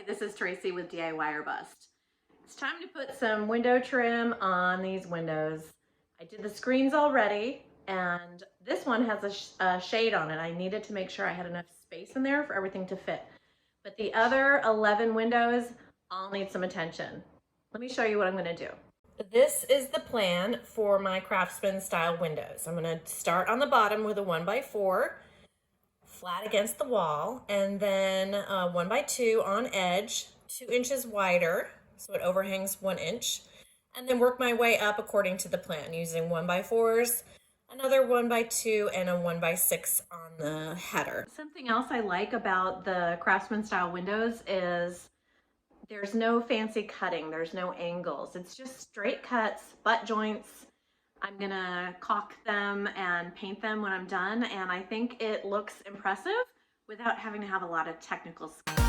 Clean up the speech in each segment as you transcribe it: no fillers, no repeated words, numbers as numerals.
this is Tracy with DIY or Bust. It's time to put some window trim on these windows. I did the screens already, and this one has a shade on it. I needed to make sure I had enough space in there for everything to fit. But the other 11 windows all need some attention. Let me show you what I'm gonna do. This is the plan for my craftsman style windows. I'm gonna start on the bottom with a 1x4, flat against the wall, and then 1x2 on edge, 2 inches wider, so it overhangs 1 inch, and then work my way up according to the plan using 1x4s, another 1x2, and a 1x6 on the header. Something else I like about the craftsman style windows is there's no fancy cutting, there's no angles. It's just straight cuts, butt joints. I'm gonna caulk them and paint them when I'm done, and I think it looks impressive without having to have a lot of technical skills.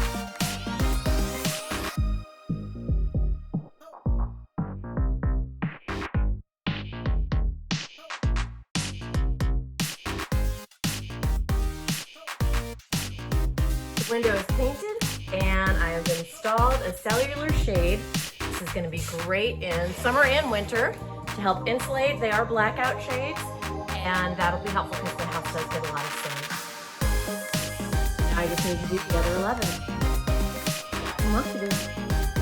The window is painted, and I have installed a cellular shade. This is going to be great in summer and winter to help insulate. They are blackout shades, and that'll be helpful because the house does get a lot of sun. Now I just need to do the other 11. What to do?